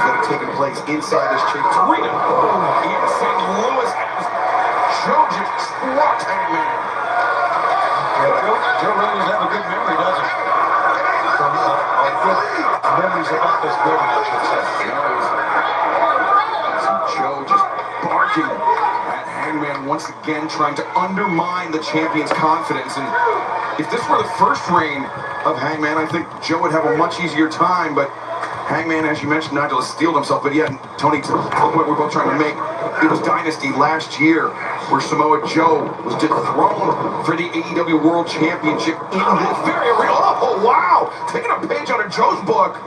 that have taken place inside this Chase Arena in St. Louis as Joe just squats Hangman. Joe really does have a good memory, doesn't he? From good memories about this building, I should say. Joe just barking at Hangman once again, trying to undermine the champion's confidence. And if this were the first reign of Hangman, I think Joe would have a much easier time, but Hangman, as you mentioned, Nigel, has steeled himself. But yeah, Tony, to the point we're both trying to make, it was Dynasty last year where Samoa Joe was dethroned for the AEW World Championship in this very arena. Oh, wow! Taking a page out of Joe's book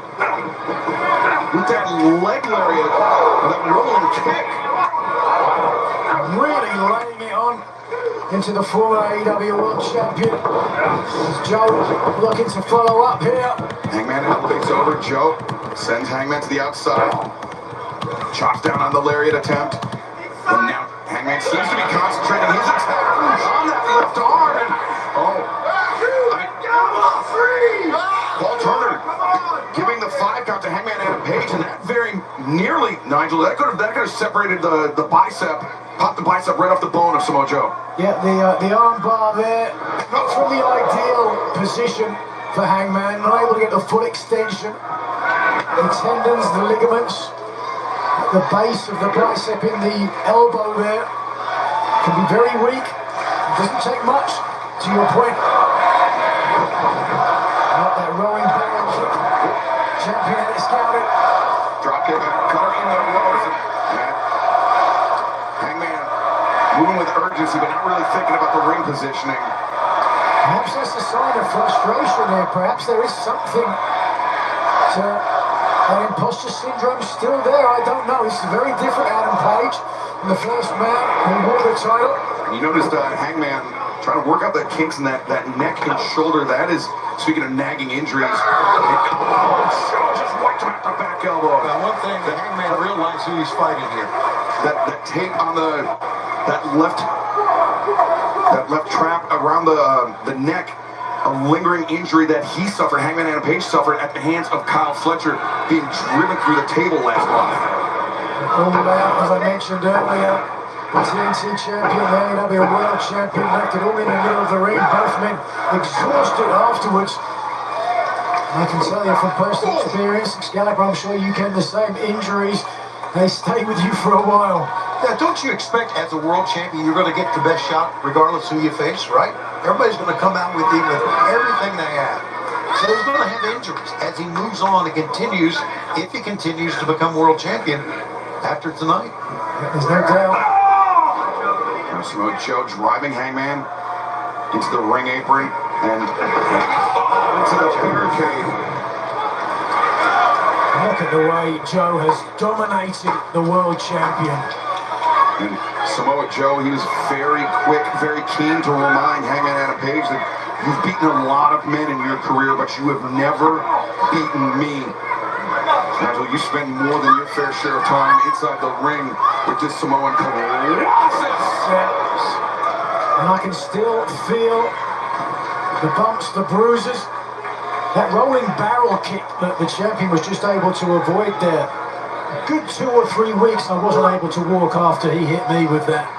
with that leg lariat, that rolling kick. Really laying it on into the former AEW World Champion. Is Joe looking to follow up here? Hangman elevates over Joe, sends Hangman to the outside, chops down on the lariat attempt, and now Hangman seems to be concentrating his attack on that left arm, and Paul Turner giving the 5 count to Hangman Adam Page, and that very nearly, Nigel, that could have separated the bicep, popped the bicep right off the bone of Samoa Joe. Yeah, the arm bar there, not from the ideal position for Hangman, not able to get the full extension. The tendons, the ligaments, at the base of the bicep in the elbow there can be very weak. It doesn't take much, to your point. Not that rolling barrel kick. Champion had it scouted. Drop kick, cutter in the ropes. Hangman moving with urgency, but not really thinking about the ring positioning. Perhaps that's a sign of frustration there. Perhaps there is something to that imposter syndrome still there. I don't know. It's a very different Adam Page than the first man who won the title. You noticed Hangman trying to work out the kinks in that neck and shoulder. That is, speaking of nagging injuries, Joe just wiped him at the back elbow. Now, one thing, the Hangman realized who he's fighting here. That tape on that left trap around the neck, a lingering injury that he suffered, Hangman Adam Page suffered at the hands of Kyle Fletcher, being driven through the table last month. All the way up, as I mentioned earlier, the TNT champion, the AEW World Champion, left it all in the middle of the ring. Both men exhausted afterwards. I can tell you from personal experience, Excalibur, I'm sure you can the same. Injuries, they stay with you for a while. Yeah, don't you expect as a world champion you're going to get the best shot regardless who you face, right? Everybody's going to come out with you with everything they have. So he's going to have injuries as he moves on and continues, if he continues to become world champion after tonight. There's no doubt. Samoa Joe driving Hangman into the ring apron and into the barricade. Look at the way Joe has dominated the world champion. And Samoa Joe, he was very quick, very keen to remind Hangman Adam Page that you've beaten a lot of men in your career, but you have never beaten me. Nigel, you spend more than your fair share of time inside the ring with this Samoan Colossus. And I can still feel the bumps, the bruises, that rolling barrel kick that the champion was just able to avoid there. Good 2 or 3 weeks I wasn't able to walk after he hit me with that.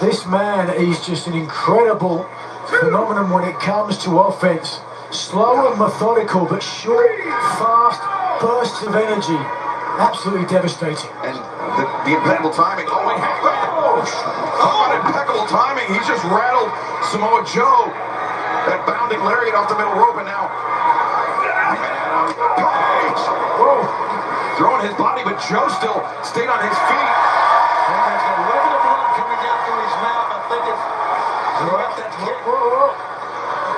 This man is just an incredible phenomenon when it comes to offense. Slow and methodical, but short, fast bursts of energy. Absolutely devastating. And the impeccable timing. Oh, wait, how about impeccable timing? He's just rattled Samoa Joe. That bounding lariat off the middle rope, and now Page. Whoa. Throwing his body, but Joe still stayed on his feet. And there's a little bit of blood coming down through his mouth. I think it's that kick. Whoa.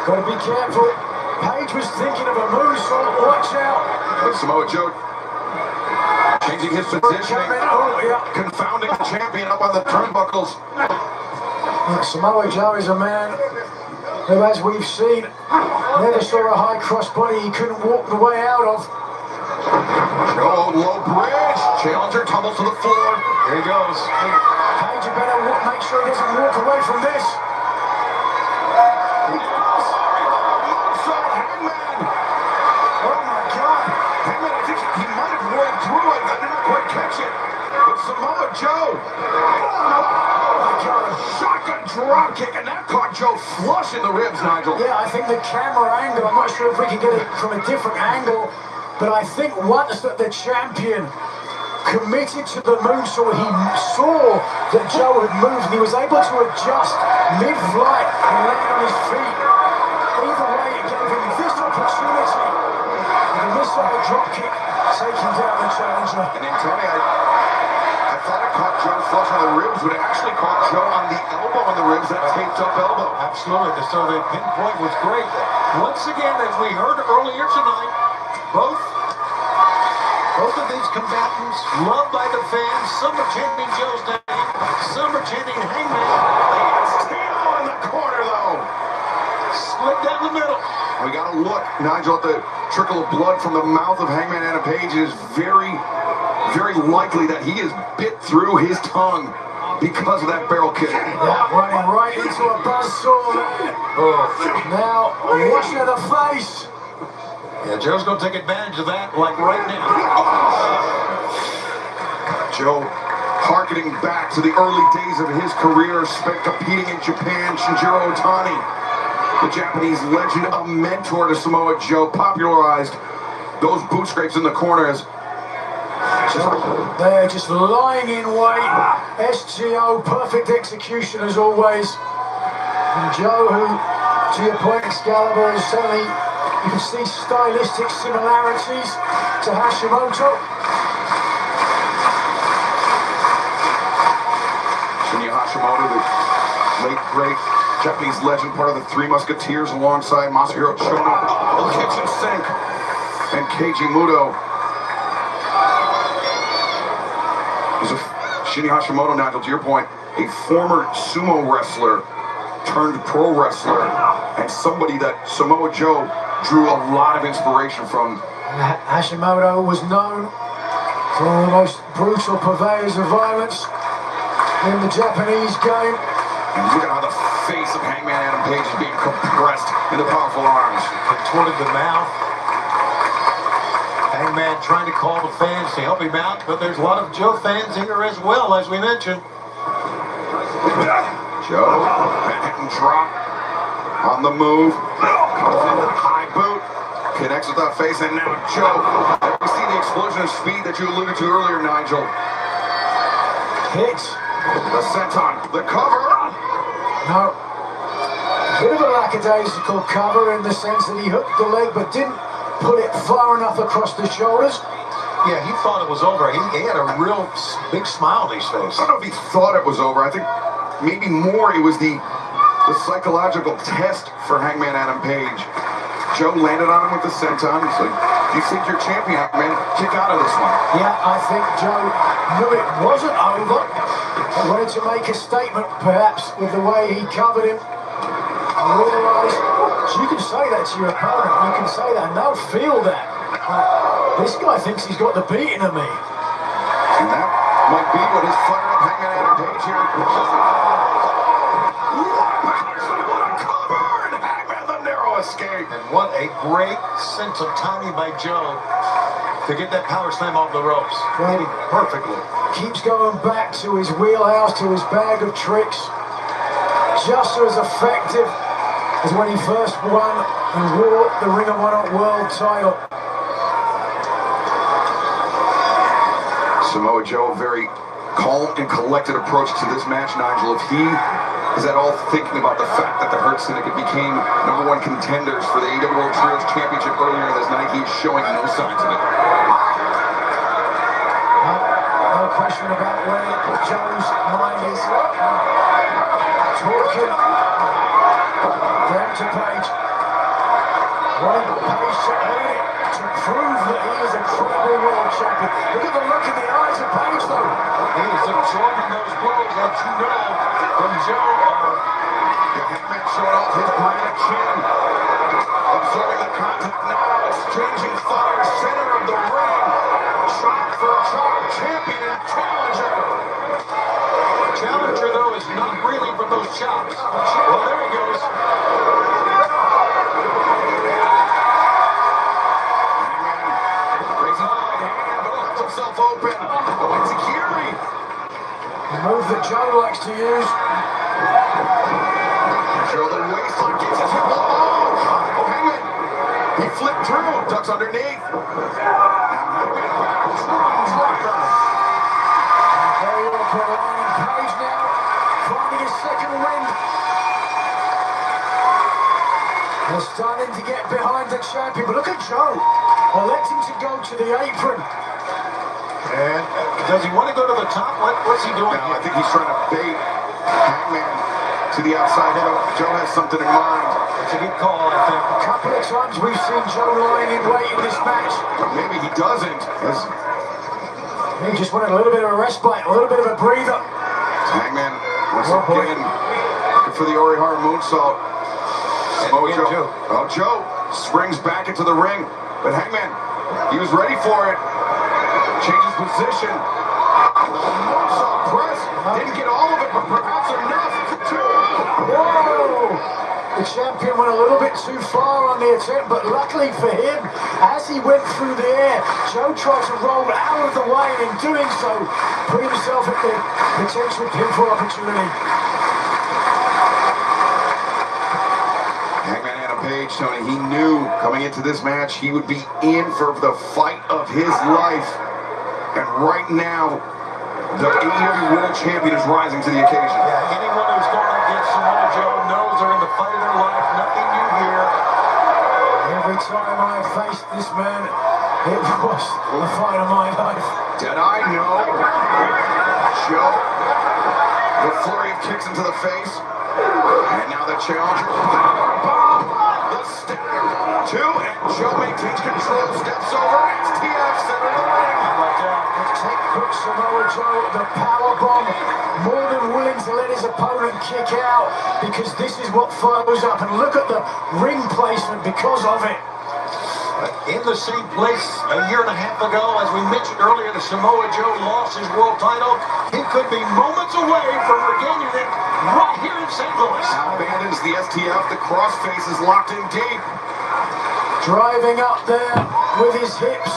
Gotta be careful. Page was thinking of a moonsault. Watch out. But Samoa Joe changing his positioning, confounding the champion up on the turnbuckles. Samoa Joe is a man who, as we've seen, never saw a high crossbody he couldn't walk the way out of. Joe, low bridge. Challenger tumbles to the floor. Here he goes. Page, you better make sure he doesn't walk away from this. Hangman. Oh my God. Hangman, I think he might have rolled through it. didn't quite catch it. But Samoa Joe. Oh my God, a shotgun drop kick, and that caught Joe flush in the ribs, Nigel. Yeah, I think the camera angle, I'm not sure if we can get it from a different angle, but I think once that the champion committed to the moonsault, he saw that Joe had moved and he was able to adjust mid-flight and land on his feet. Either way, it gave him this opportunity with a missile dropkick taking down the challenger. And then Tony, I thought it caught Joe flush on the ribs, but it actually caught Joe on the elbow on the ribs, that taped up elbow. Absolutely. So the pinpoint was great. Once again, as we heard earlier tonight, both of these combatants, loved by the fans. Some are chanting Joe's name, some are chanting Hangman. Steel in the corner, though. Split down the middle. We got to look, Nigel, at the trickle of blood from the mouth of Hangman Adam Page. It is very, very likely that he is bit through his tongue because of that barrel kick. Yeah, running right into a buzzsaw. Now, watch at the face. Yeah, Joe's going to take advantage of that, like right now. Joe, harkening back to the early days of his career, spent competing in Japan, Shinjiro Otani, the Japanese legend, a mentor to Samoa Joe, popularized those boot scrapes in the corners. They're just lying in wait. SGO, perfect execution as always. And Joe, who, to your point, Excalibur, is certainly, you can see stylistic similarities to Hashimoto. Shinya Hashimoto, the late great Japanese legend, part of the Three Musketeers alongside Masahiro Chono, the kitchen sink, and Keiji Muto. Shinya Hashimoto, Nigel, to your point, a former sumo wrestler turned pro wrestler, and somebody that Samoa Joe drew a lot of inspiration from. Hashimoto was known for one of the most brutal purveyors of violence in the Japanese game. And look at how the face of Hangman Adam Page is being compressed in the powerful arms. Contorted the mouth. Hangman trying to call the fans to help him out, but there's a lot of Joe fans here as well, as we mentioned. Joe, Manhattan drop on the move. Comes in with a high boot. Connects with that face, and now Joe. We see the explosion of speed that you alluded to earlier, Nigel. Hit. The senton, the cover. No. A bit of a lackadaisical cover in the sense that he hooked the leg but didn't put it far enough across the shoulders. Yeah, he thought it was over. He had a real big smile on his face. I don't know if he thought it was over. I think maybe more it was the psychological test for Hangman Adam Page. Joe landed on him with the senton. He's like, you think you're champion, man? Kick out of this one. Yeah, I think Joe knew it wasn't over. He wanted to make a statement, perhaps, with the way he covered him. I realised, so you can say that to your opponent, you can say that, and they'll feel that. This guy thinks he's got the beating of me. And that might be what is firing up Hangman Adam Page here. What a cover! And Hangman, the narrow escape. And what a great sense of timing by Joe to get that power slam off the ropes. Hitting perfectly. Keeps going back to his wheelhouse, to his bag of tricks. Just as effective as when he first won and wore the Ring of Honor World title. Samoa Joe, very calm and collected approach to this match, Nigel. If he is at all thinking about the fact that the Hurt Syndicate became #1 contenders for the AEW World Trios Championship earlier this night, he's showing no signs of it. No question about where Joe's mind is. Talking down to Page. Wanting Page to earn it, to prove that he is a credible world champion. Look at the look in the eyes of Page, though. He is absorbing those blows that you know from Joe. Hangman showing off his bionic chin. Absorbing the contact now, exchanging fire, center of the ring. Chop for chop, champion and challenger. Challenger, though, is not really from those chops. Well, there he goes. Hangman raising the right hand, but he'll have to himself open. Oh, it's Akiri. The move that Joe likes to use. Joe the waistline gets his hip. Oh, Hangman. He flipped through, ducks underneath. Now Hangman driver. Very awkward line in Page now, finding his second win. They're starting to get behind the champion, but look at Joe, electing to go to the apron. And does he want to go to the top? What's he doing? No, I think he's trying to bait Hangman to the outside. Joe has something in mind. It's a good call, I think. A couple of times we've seen Joe lying in wait in this match. But maybe he doesn't. He just wanted a little bit of a respite, a little bit of a breather. Hangman once again looking for the Orihara moonsault. Samoa Joe. Oh, Joe springs back into the ring, but Hangman, he was ready for it. Changes position. The moonsault press didn't get all of it, but perhaps enough to. Whoa! The champion went a little bit too far on the attempt, but luckily for him, as he went through the air, Joe tried to roll out of the way, and in doing so, put himself at the potential pinfall opportunity. Hangman Adam Page, Tony, he knew coming into this match he would be in for the fight of his life. And right now, the AEW World Champion is rising to the occasion. Yeah, anyone who's going against Samoa Joe knows they're in the fight of their life. Nothing new here. Every time I faced this man, it was the fight of my life. Did I know? Joe, the flurry of kicks into the face. And now the challenger. The step two, and Joe maintains control, steps over, STF center of the ring. Textbook Samoa Joe, the powerbomb, more than willing to let his opponent kick out, because this is what follows up. And look at the ring placement because of it. In the same place a year and a half ago, as we mentioned earlier, the Samoa Joe lost his world title. He could be moments away from regaining it right here in St. Louis. Now abandons the STF, the crossface is locked in deep. Driving up there with his hips.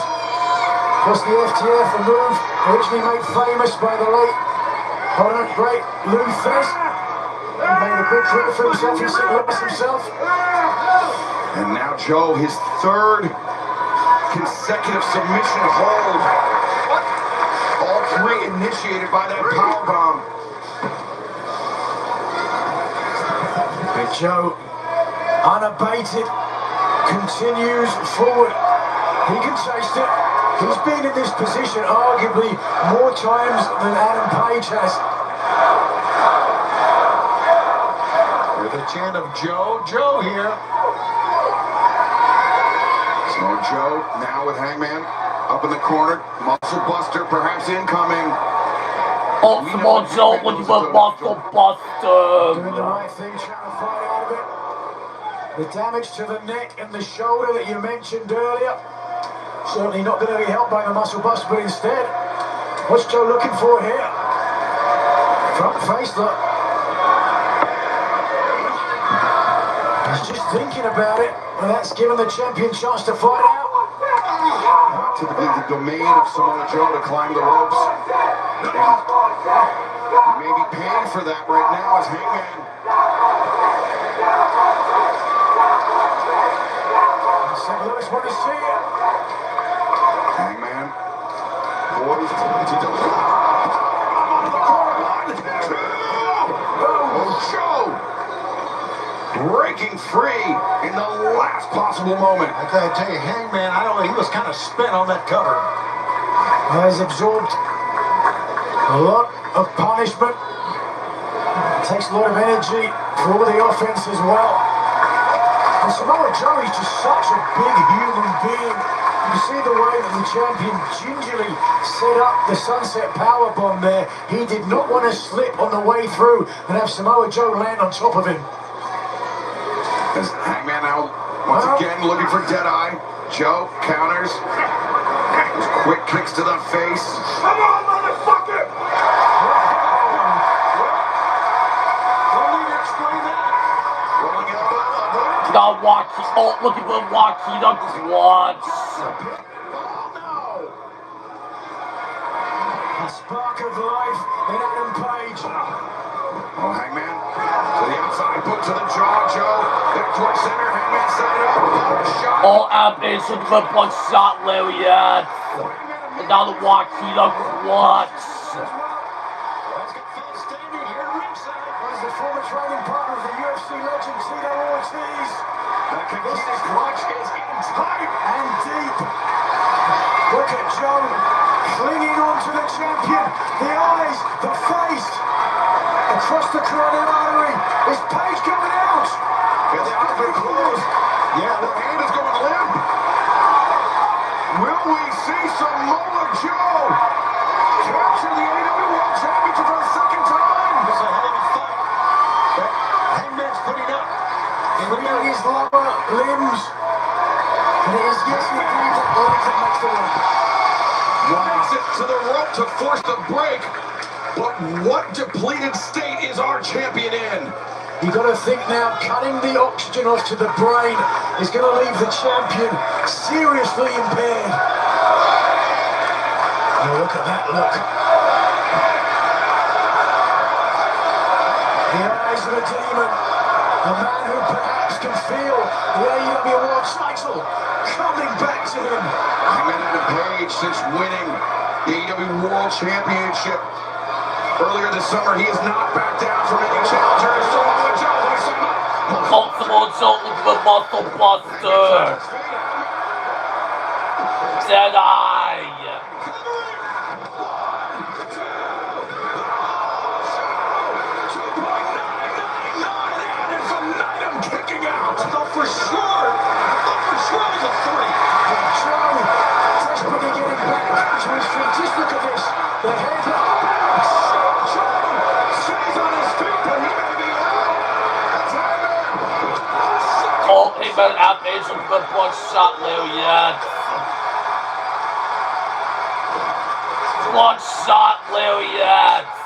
Plus the FTF, the move originally made famous by the late great Lou Thesz. He made a good career for himself in St. Louis himself. And now Joe, his third consecutive submission hold. All three initiated by that powerbomb. But Joe, unabated, continues forward. He can taste it. He's been in this position arguably more times than Adam Page has. With a chant of Joe, Joe here. So Joe now with Hangman up in the corner. Muscle Buster perhaps incoming. Oh, Samoa Joe looking for Muscle Buster. Doing the right thing, trying to fight out of it. The damage to the neck and the shoulder that you mentioned earlier, certainly not going to be helped by the Muscle Buster, but instead, what's Joe looking for here? Front face look. He's just thinking about it, and that's given the champion chance to fight out. Typically the domain of Samoa Joe to climb the ropes. And he may be paying for that right now as Hangman. St. Louis want to see it. Hangman poised to deliver. One, two. Oh, Joe breaking free in the last possible moment. I gotta tell you, Hangman, I don't know, he was kind of spent on that cover. Has absorbed a lot of punishment. It takes a lot of energy for all the offense as well. And Samoa Joe is just such a big human being. You see the way that the champion gingerly set up the sunset powerbomb there. He did not want to slip on the way through and have Samoa Joe land on top of him. As Hangman now once again looking for Deadeye. Joe counters. Quick kicks to the face. Come on, motherfucker! Don't need to explain that. Rolling elbow. Now watch. Oh, looking for watch. He doesn't watch. Oh no! A spark of life in Adam Page. Oh, Hangman to the outside, put to the jaw, Joe. Back towards center, Hangman set it up. Shot. Oh, Abby's with the blood shot Lariat. Another Wakita clutch. Standing here ringside. As the former training partner of the UFC legend Tito Ortiz. The Kakista's clutch is in tight And deep. Look at Joe clinging on to the champion. The eyes, the face. Across the carotid artery. Is Page going out? and the eyes are closed. Yeah, the hand is going limp. Will we see Samoa Joe capture the AEW World Championship for the second time? It's a hell of a fight. But Hangman's putting up. Freeing his lower limbs. And it is yes indeed that belief that makes the win. Makes it to the rope to force the break. But what depleted state is our champion in? You've got to think now, cutting the oxygen off to the brain is going to leave the champion seriously impaired. Oh, look at that look. The eyes of a demon. A man who perhaps can feel the AEW World title coming back to him. Hangman Adam Page, since winning the AEW World Championship earlier this summer, he has not backed down from any challengers. Samoa Joe, Samoa Joe with the muscle buster. Dead eye. kicking out. I thought for sure it was a 3. Joe desperately getting back to his feet. Just look at this. The head up. Stays on his feet, but he may be out. That's Hangman. Oh, Hangman Abby's with the blood shot Lariat. Blood shot Lariat.